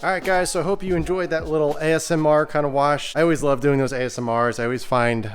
All right, guys, so I hope you enjoyed that little ASMR kind of wash. I always love doing those ASMRs. I always find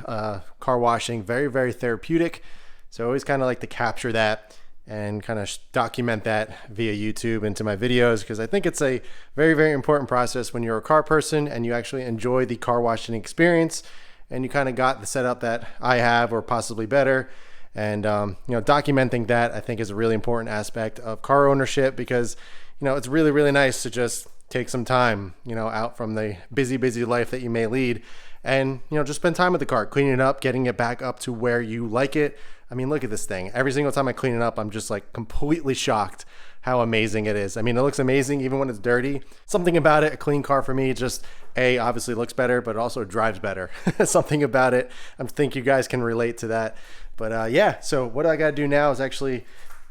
car washing very, very therapeutic. So I always kind of like to capture that and kind of document that via YouTube into my videos, because I think it's a very, very important process when you're a car person and you actually enjoy the car washing experience and you kind of got the setup that I have or possibly better. And documenting that I think is a really important aspect of car ownership, because it's really, really nice to just take some time out from the busy life that you may lead and just spend time with the car, cleaning it up, getting it back up to where you like it. I mean, look at this thing. Every single time I clean it up, I'm just like completely shocked how amazing it is. I mean, it looks amazing even when it's dirty. Something about it, a clean car for me, just obviously looks better, but it also drives better. Something about it. I think you guys can relate to that. But yeah, so what I gotta do now is actually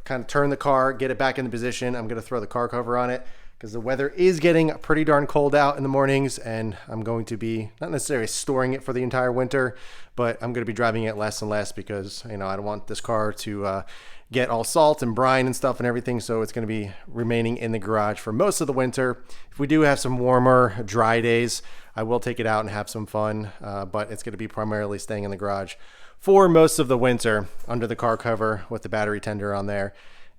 kind of turn the car, get it back into position. I'm gonna throw the car cover on it because the weather is getting pretty darn cold out in the mornings, and I'm going to be not necessarily storing it for the entire winter, but I'm going to be driving it less and less because I don't want this car to get all salt and brine and stuff and everything. So it's going to be remaining in the garage for most of the winter. If we do have some warmer, dry days, I will take it out and have some fun, but it's going to be primarily staying in the garage for most of the winter under the car cover with the battery tender on there,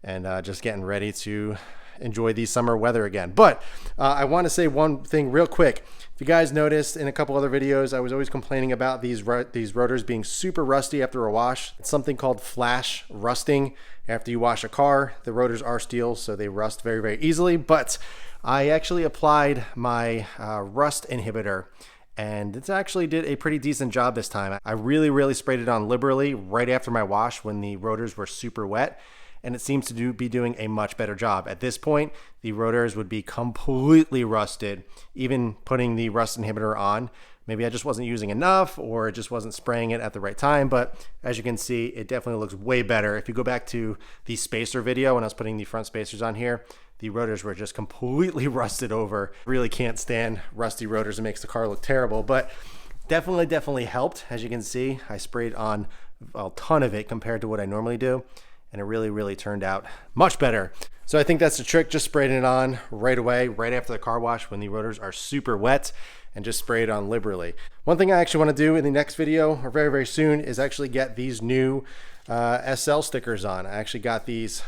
and just getting ready to enjoy the summer weather again. But I want to say one thing real quick. If you guys noticed in a couple other videos, I was always complaining about these rotors being super rusty after a wash. It's something called flash rusting. After you wash a car, the rotors are steel, so they rust very, very easily. But I actually applied my rust inhibitor, and it actually did a pretty decent job this time. I really, really sprayed it on liberally right after my wash when the rotors were super wet, and it seems to be doing a much better job. At this point, the rotors would be completely rusted, even putting the rust inhibitor on. Maybe I just wasn't using enough, or it just wasn't spraying it at the right time, but as you can see, it definitely looks way better. If you go back to the spacer video when I was putting the front spacers on here, the rotors were just completely rusted over. Really can't stand rusty rotors. It makes the car look terrible, but definitely helped. As you can see, I sprayed on a ton of it compared to what I normally do, and it really turned out much better. So I think that's the trick, just spraying it on right away, right after the car wash when the rotors are super wet, and just spray it on liberally. One thing I actually want to do in the next video, or very soon, is actually get these new SL stickers on. I actually got these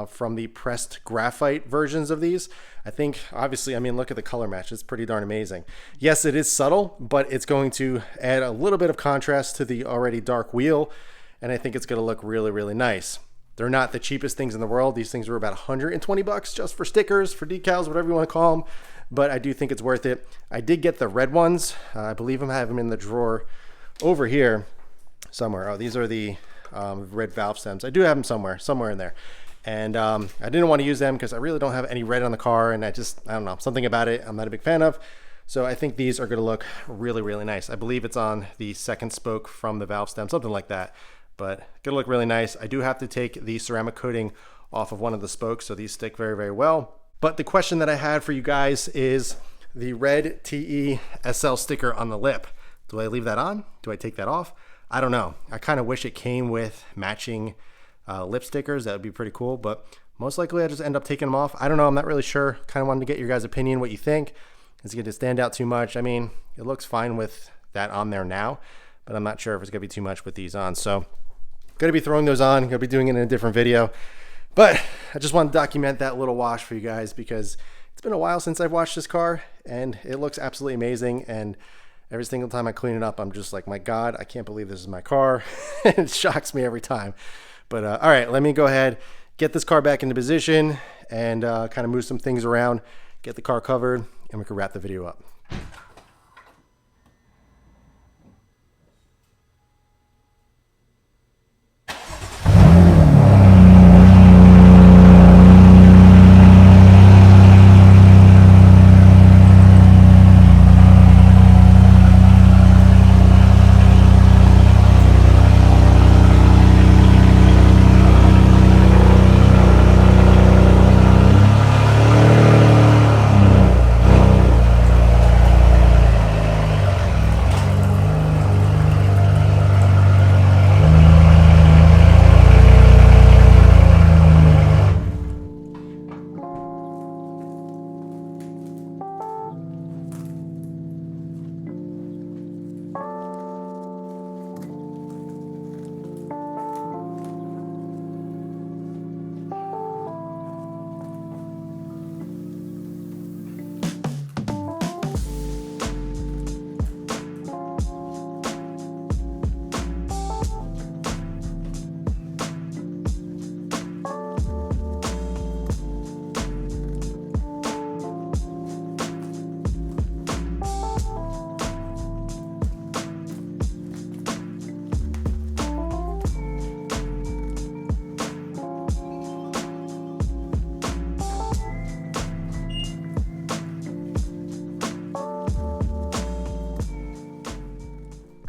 from the pressed graphite versions of these. I think, obviously, I mean, look at the color match. It's pretty darn amazing. Yes, it is subtle, but it's going to add a little bit of contrast to the already dark wheel, and I think it's going to look really nice. They're not the cheapest things in the world. These things were about 120 bucks just for stickers, for decals, whatever you want to call them. But I do think it's worth it. I did get the red ones. I believe I have them in the drawer over here somewhere. Oh, these are the red valve stems. I do have them somewhere in there. And I didn't want to use them because I really don't have any red on the car. And I don't know, something about it I'm not a big fan of. So I think these are going to look really nice. I believe it's on the second spoke from the valve stem, something like that. But gonna look really nice. I do have to take the ceramic coating off of one of the spokes, so these stick very well. But the question that I had for you guys is the red TE37 sticker on the lip. Do I leave that on? Do I take that off? I don't know. I kind of wish it came with matching lip stickers. That would be pretty cool, but most likely I just end up taking them off. I don't know. I'm not really sure. Kind of wanted to get your guys' opinion, what you think. Is it going to stand out too much? I mean, it looks fine with that on there now, but I'm not sure if it's going to be too much with these on. So going to be throwing those on. Going to be doing it in a different video. But I just want to document that little wash for you guys because it's been a while since I've washed this car and it looks absolutely amazing. And every single time I clean it up, I'm just like, my God, I can't believe this is my car. It shocks me every time. But all right, let me go ahead, get this car back into position and kind of move some things around, get the car covered, and we can wrap the video up.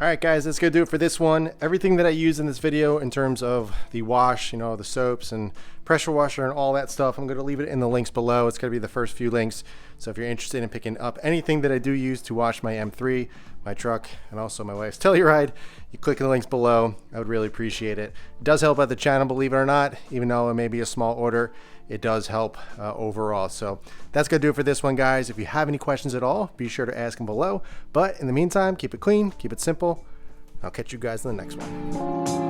All right, guys, that's gonna do it for this one. Everything that I use in this video in terms of the wash, you know, the soaps and pressure washer and all that stuff, I'm gonna leave it in the links below. It's gonna be the first few links. So if you're interested in picking up anything that I do use to wash my M3, my truck, and also my wife's Telluride, you click the links below. I would really appreciate it. It does help out the channel, believe it or not, even though it may be a small order. It does help overall. So that's gonna do it for this one, guys. If you have any questions at all, be sure to ask them below. But in the meantime, keep it clean, keep it simple. I'll catch you guys in the next one.